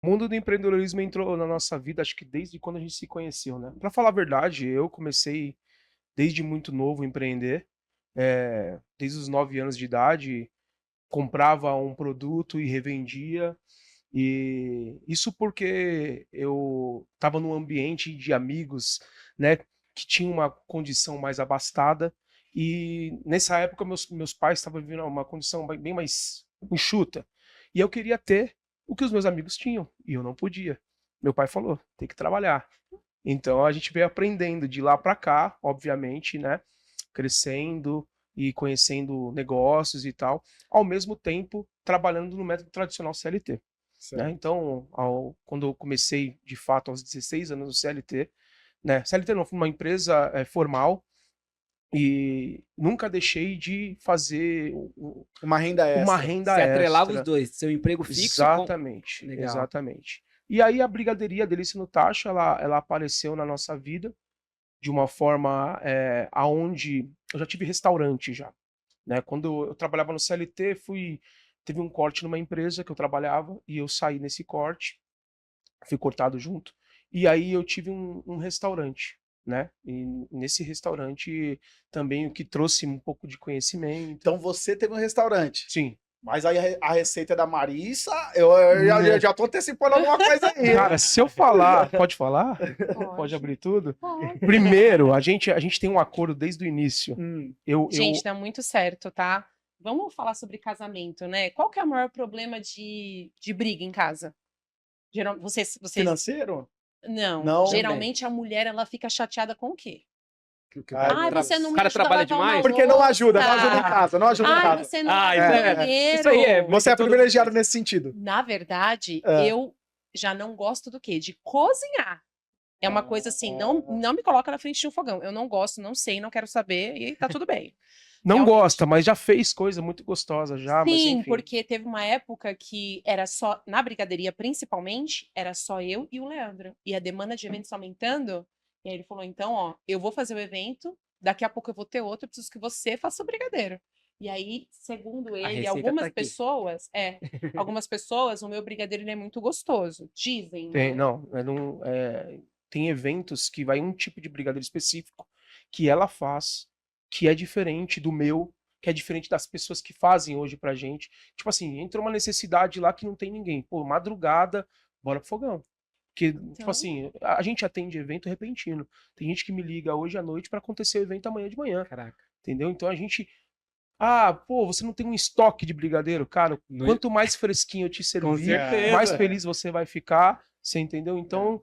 O mundo do empreendedorismo entrou na nossa vida, acho que desde quando a gente se conheceu, né. Pra falar a verdade, eu comecei desde muito novo a empreender, desde os 9 anos de idade, comprava um produto e revendia, e isso porque eu estava num ambiente de amigos, né, que tinham uma condição mais abastada, e nessa época meus pais estavam vivendo uma condição bem mais enxuta, e eu queria ter o que os meus amigos tinham, e eu não podia. Meu pai falou: "Tem que trabalhar". Então a gente veio aprendendo de lá para cá, obviamente, né, crescendo e conhecendo negócios e tal, ao mesmo tempo trabalhando no método tradicional CLT, né. Certo. Então, quando eu comecei de fato aos 16 anos no CLT, né, CLT não, fui numa empresa, formal, e nunca deixei de fazer Uma renda uma extra. renda Você atrelava os extra. 2, seu emprego fixo com Exatamente, legal. exatamente. E aí a brigadeiria Delícia no Tacho, ela apareceu na nossa vida de uma forma, aonde eu já tive restaurante já, né. Quando eu trabalhava no CLT, teve um corte numa empresa que eu trabalhava e eu saí nesse corte, fui cortado junto, e aí eu tive um restaurante, né. E nesse restaurante também o que trouxe um pouco de conhecimento. Então você teve um restaurante, Sim. mas aí a receita é da Marissa, eu já tô antecipando alguma coisa aí, hein. Cara, se eu falar pode falar? Pode Pode, abrir tudo? pode. Primeiro, a gente tem um acordo desde o início. Hum. Gente, Eu dá muito certo, tá. Vamos falar sobre casamento, né. Qual que é o maior problema de briga em casa? Vocês Financeiro? não, Não. Também. geralmente a mulher ela fica chateada com o quê? Que o Ai, cara "Ai, meu você Deus. não o me cara ajuda a trabalha lavar uma demais? Porque não ajuda, não ajuda em louça. casa, não ajuda em Ai, casa. você não Ah, limpa isso o isso aí é banheiro". muito Você em é todas as privilegiado empresas. nesse sentido. Na verdade, Hã. eu já não gosto do quê? De cozinhar. É uma coisa assim, Ah. não me coloca na frente de um fogão. Eu não gosto, não sei, não quero saber e tá tudo bem, não gosta, realmente. mas já fez coisa muito gostosa já, mas Sim, enfim. porque teve uma época que era só na brigaderia, principalmente, era só eu e o Leandro. E a demanda de eventos aumentando, e aí ele falou: "Então, ó, eu vou fazer o evento, daqui a pouco eu vou ter outro, eu preciso que você faça o brigadeiro". E aí, segundo A ele, receita tá aqui. algumas pessoas, o meu brigadeiro ele é muito gostoso, dizem, Tem, né. não, tem eventos que vai um tipo de brigadeiro específico que ela faz, que é diferente do meu, que é diferente das pessoas que fazem hoje pra gente. Tipo assim, entrou uma necessidade lá que não tem ninguém. Pô, madrugada, bora pro fogão. Porque, tipo Então assim, a gente atende evento repentino. Tem gente que me liga hoje à noite pra acontecer o evento amanhã de manhã, Caraca. entendeu? Então a gente "Ah, pô, você não tem um estoque de brigadeiro?" Cara, No quanto mais fresquinho eu te com servir, mais certeza. feliz você vai ficar, você entendeu? Então,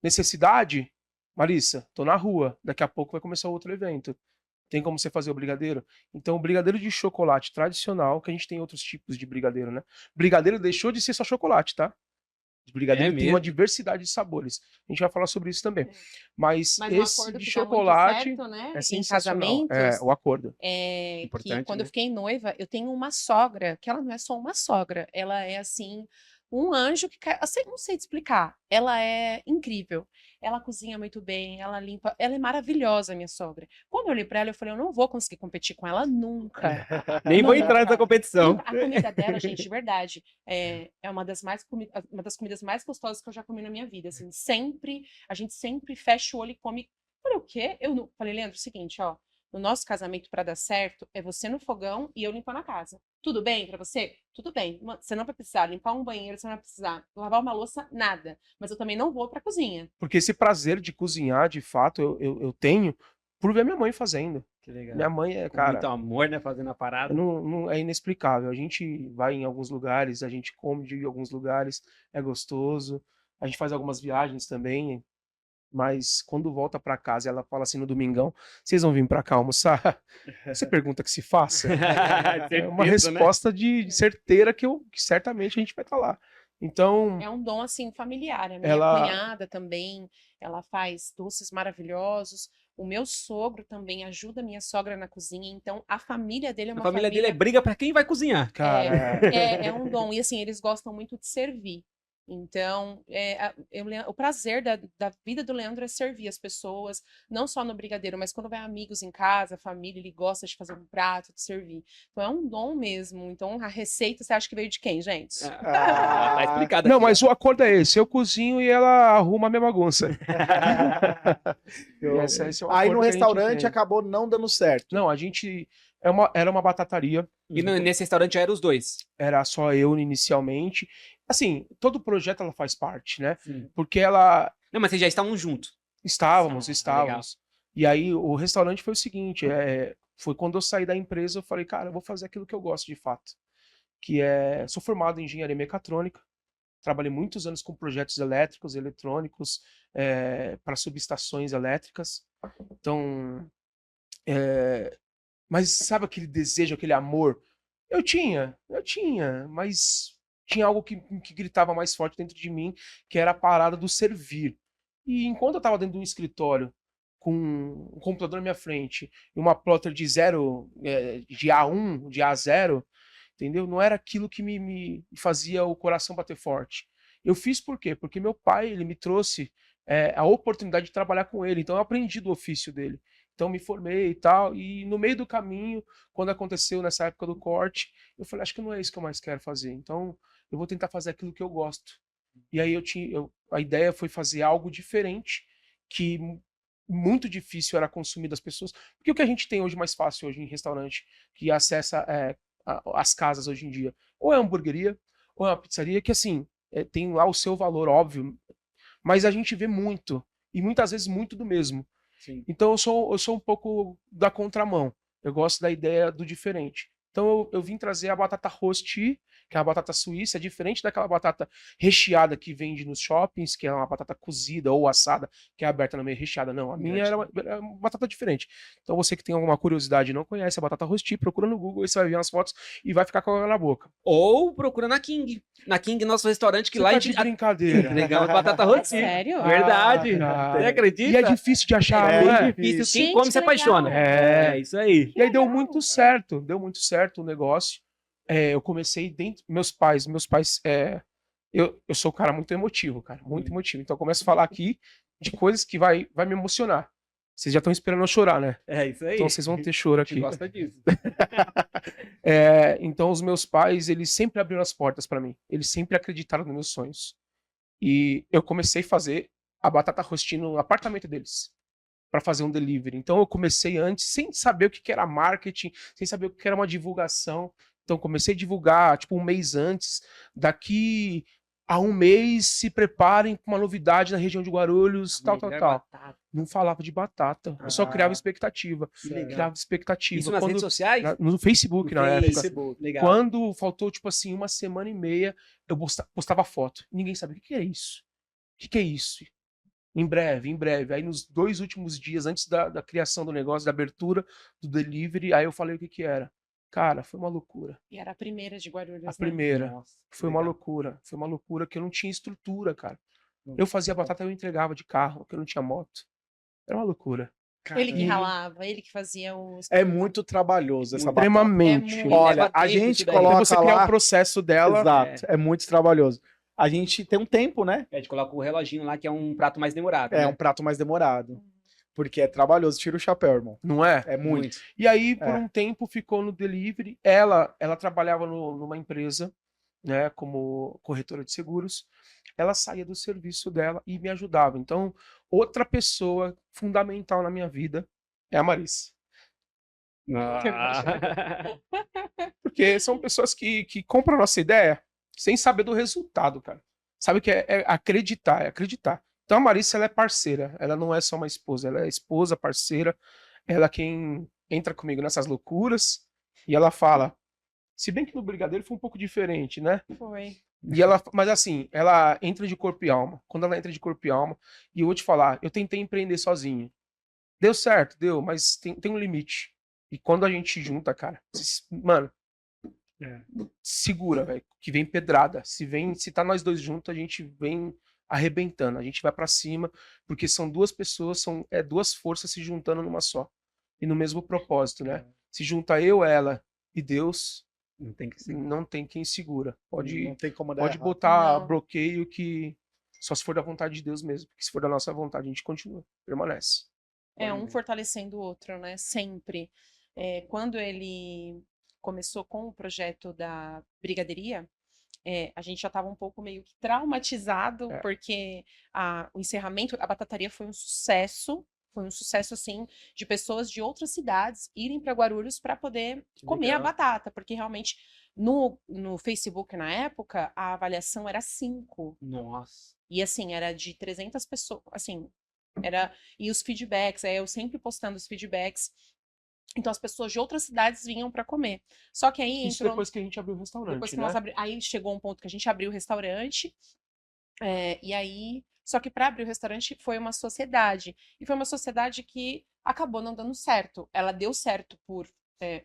necessidade? Marissa, tô na rua, daqui a pouco vai começar outro evento. Tem como você fazer o brigadeiro? Então, o brigadeiro de chocolate tradicional, que a gente tem outros tipos de brigadeiro, né. Brigadeiro deixou de ser só chocolate, tá. O É brigadeiro tem uma mesmo? diversidade de sabores. A gente vai falar sobre isso também. é. Mas Mas um esse acordo de que dá muito chocolate certo, né, é em sensacional. É, casamentos, o acordo. é que Importante, quando eu né? fiquei noiva, eu tenho uma sogra, que ela não é só uma sogra, ela é, assim, um anjo que cai assim, não sei te explicar, ela é incrível. Ela cozinha muito bem, ela limpa, ela é maravilhosa, minha sogra. Quando eu olhei pra ela, eu falei: "Eu não vou conseguir competir com ela nunca, Nem vou entrar nessa nunca". competição. A comida dela, gente, de verdade, é uma das comidas mais gostosas que eu já comi na minha vida, assim, sempre a gente sempre fecha o olho e come. Falei: "O quê?". Eu não falei: "Leandro, é o seguinte, ó, no nosso casamento pra dar certo, é você no fogão e eu limpando a casa. Tudo bem pra você? Tudo bem. Você não vai precisar limpar um banheiro, você não vai precisar lavar uma louça, nada. Mas eu também não vou pra cozinha". Porque esse prazer de cozinhar, de fato, eu tenho por ver minha mãe fazendo. Que legal. Minha mãe é, Com muito cara, amor, né, fazendo a parada. é inexplicável. A gente vai em alguns lugares, a gente come de alguns lugares, é gostoso. A gente faz algumas viagens também, mas quando volta pra casa, ela fala assim no domingão: "Vocês vão vir pra cá almoçar?" Você pergunta que se faça? É uma Certeza, né? resposta de certeira que certamente a gente vai estar lá. Então, É um dom, assim, familiar. A minha ela cunhada também, ela faz doces maravilhosos. O meu sogro também ajuda a minha sogra na cozinha, então a família dele é A uma família dele é família briga pra quem vai cozinhar. é, cara, é um dom. E, assim, eles gostam muito de servir. Então, o prazer da vida do Leandro é servir as pessoas, não só no brigadeiro, mas quando vai amigos em casa, família, ele gosta de fazer um prato, de servir. Então, é um dom mesmo. Então, a receita, você acha que veio de quem, gente? Tá explicado Não, aqui, mas o acordo é esse. Eu cozinho e ela arruma a minha bagunça. Eu- Esse é o Aí acordo no que a gente restaurante tem. acabou não dando certo. Não, era uma batataria. E nesse restaurante já eram os dois. Era só eu inicialmente. Assim, todo projeto ela faz parte, né? Sim. Porque ela Não, mas vocês já estavam juntos. estávamos. Legal. E aí o restaurante foi o seguinte, foi quando eu saí da empresa, eu falei, cara, eu vou fazer aquilo que eu gosto de fato, sou formado em engenharia mecatrônica, trabalhei muitos anos com projetos elétricos, eletrônicos, para subestações elétricas. Então, mas sabe aquele desejo, aquele amor? Eu tinha, mas tinha algo que gritava mais forte dentro de mim, que era a parada do servir. E enquanto eu estava dentro de um escritório, com um computador na minha frente, e uma plotter de zero, de A1, de A0, entendeu? Não era aquilo que me fazia o coração bater forte. Eu fiz por quê? Porque meu pai, ele me trouxe a oportunidade de trabalhar com ele, então eu aprendi do ofício dele. Então me formei e tal, e no meio do caminho, quando aconteceu nessa época do corte, eu falei, acho que não é isso que eu mais quero fazer, então eu vou tentar fazer aquilo que eu gosto. E aí a ideia foi fazer algo diferente, que muito difícil era consumir das pessoas, porque o que a gente tem hoje mais fácil hoje em restaurante, que acessa as casas hoje em dia, ou é uma hamburgueria, ou é uma pizzaria, que assim, tem lá o seu valor, óbvio, mas a gente vê muito, e muitas vezes muito do mesmo. Sim. Então eu sou um pouco da contramão. Eu gosto da ideia do diferente. Então eu vim trazer a batata rosti, que é a batata suíça, diferente daquela batata recheada que vende nos shoppings, que é uma batata cozida ou assada, que é aberta no meio recheada. Não, a minha era uma batata diferente. Então você que tem alguma curiosidade e não conhece a batata rosti, procura no Google e você vai ver umas fotos e vai ficar com ela na boca. Ou procura na King. Na King, nosso restaurante, que Você lá tá a de gente brincadeira. entregamos batata rosti. Sério? Verdade. cara. Você acredita? E é difícil de achar, É não é? difícil. Isso. Quem Gente, come que se apaixona. legal. É, isso aí. E aí deu legal. muito certo o negócio. Eu comecei dentro. Meus pais, eu sou um cara muito emotivo, cara, muito emotivo. Então eu começo a falar aqui de coisas que vai me emocionar. Vocês já estão esperando eu chorar, né? É isso aí. Então vocês vão ter choro A gente aqui. gosta disso. Então os meus pais, eles sempre abriram as portas para mim. Eles sempre acreditaram nos meus sonhos. E eu comecei a fazer a batata rosti no apartamento deles, para fazer um delivery. Então eu comecei antes, sem saber o que era marketing, sem saber o que era uma divulgação. Então comecei a divulgar, tipo, um mês antes. Daqui a um mês, se preparem com uma novidade na região de Guarulhos, tal. Não falava de batata. Eu só criava expectativa. Que legal. Criava expectativa. Isso nas redes sociais? No Facebook, No na época. Facebook. Legal. Quando faltou, tipo assim, uma semana e meia, eu postava foto. Ninguém sabia o que é isso. O que é isso? Em breve. Aí nos 2 últimos dias, antes da criação do negócio, da abertura do delivery, aí eu falei o que era. Cara, foi uma loucura. E era a primeira de Guarulhos, A né? primeira. Nossa, Foi uma legal. loucura. Foi uma loucura que eu não tinha estrutura, cara. Eu fazia batata e eu entregava de carro, porque eu não tinha moto. Era uma loucura. Ele que E- ralava, ele que fazia os... É muito trabalhoso essa batata. Extremamente. É muito. Olha, Leva a tempo gente isso daí. Pra coloca você criar lá... o processo dela. Exato, é muito trabalhoso. A gente tem um tempo, né? A gente coloca o reloginho lá, que é um prato mais demorado. É né? um prato mais demorado. Porque é trabalhoso, tira o chapéu, irmão. Não é? É muito. E aí, por É. um tempo, ficou no delivery. Ela trabalhava numa empresa, né, como corretora de seguros. Ela saía do serviço dela e me ajudava. Então, outra pessoa fundamental na minha vida é a Marissa. Ah. Porque são pessoas que compram a nossa ideia sem saber do resultado, cara. Sabe o que é acreditar, é acreditar. Então a Marissa, ela é parceira. Ela não é só uma esposa, ela é esposa, parceira. Ela é quem entra comigo nessas loucuras. E ela fala, se bem que no Brigadeiro foi um pouco diferente, né? Foi. Mas assim, ela entra de corpo e alma. Quando ela entra de corpo e alma, e eu vou te falar, eu tentei empreender sozinho. Deu certo, deu, mas tem um limite. E quando a gente junta, cara, mano, segura, velho, que vem pedrada. Se tá nós dois juntos, a gente vem arrebentando, a gente vai pra cima, porque são duas pessoas, são duas forças se juntando numa só. E no mesmo propósito, né? Se junta eu, ela e Deus, Não tem que ser. não tem quem segura. Não tem como dar Pode errado. botar Não. bloqueio que só se for da vontade de Deus mesmo. Porque se for da nossa vontade, a gente continua, permanece. É um fortalecendo o outro, né? Sempre. Quando ele começou com o projeto da brigadeiria, a gente já estava um pouco meio que traumatizado, É. porque o encerramento da batataria foi um sucesso. Foi um sucesso, assim, de pessoas de outras cidades irem para Guarulhos para poder Que comer a legal. batata, porque realmente no Facebook na época a avaliação era 5. Nossa. E assim, era de 300 pessoas, assim, e os feedbacks, eu sempre postando os feedbacks. Então as pessoas de outras cidades vinham para comer. Só que aí Isso entrou depois que a gente abriu o restaurante, depois que né? nós aí chegou um ponto que a gente abriu o restaurante, e aí, só que para abrir o restaurante foi uma sociedade. E foi uma sociedade que acabou não dando certo. Ela deu certo por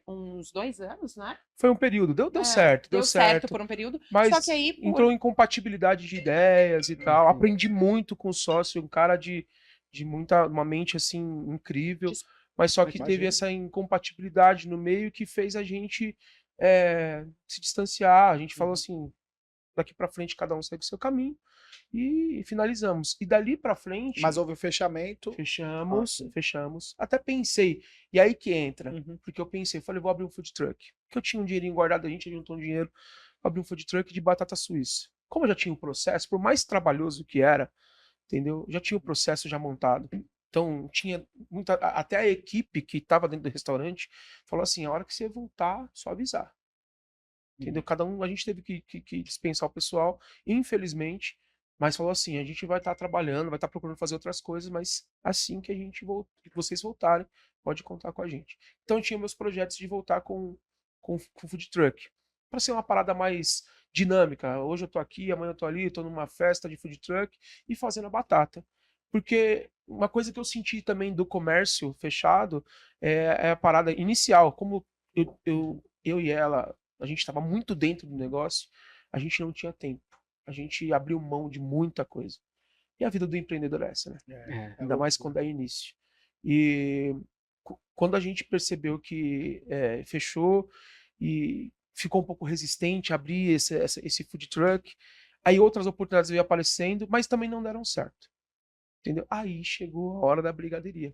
uns 2 anos, né? Foi um período, deu É, certo, deu deu certo certo. por um período. Mas Só que aí, entrou em compatibilidade de ideias e tal. Uhum. Aprendi muito com o sócio, um cara de uma mente assim incrível. Des- Mas só que teve Imagino. essa incompatibilidade no meio que fez a gente se distanciar. A gente falou Uhum. assim, daqui pra frente cada um segue o seu caminho e finalizamos. E dali pra frente Mas houve o fechamento. fechamos. Até pensei, e aí que entra, Uhum. porque eu pensei, falei, vou abrir um food truck. Porque eu tinha um dinheirinho guardado, a gente juntou um dinheiro, abri um food truck de batata suíça. Como eu já tinha o processo, por mais trabalhoso que era, entendeu? Já tinha o processo já montado. Então, tinha muita. Até a equipe que estava dentro do restaurante falou assim: a hora que você voltar, só avisar. Entendeu? Cada um, a gente teve que dispensar o pessoal, infelizmente, mas falou assim: a gente vai estar trabalhando, vai estar procurando fazer outras coisas, mas assim que a gente que vocês voltarem, pode contar com a gente. Então, eu tinha meus projetos de voltar com food truck, para ser uma parada mais dinâmica. Hoje eu tô aqui, amanhã eu tô ali, tô numa festa de food truck e fazendo a batata. Porque uma coisa que eu senti também do comércio fechado é a parada inicial. Como eu e ela, a gente estava muito dentro do negócio, a gente não tinha tempo. A gente abriu mão de muita coisa. E a vida do empreendedor é essa, né? É. Ainda mais quando é início. E quando a gente percebeu que fechou e ficou um pouco resistente a abrir esse food truck, aí outras oportunidades veio aparecendo, mas também não deram certo. Entendeu? Aí chegou a hora da brigadeiria.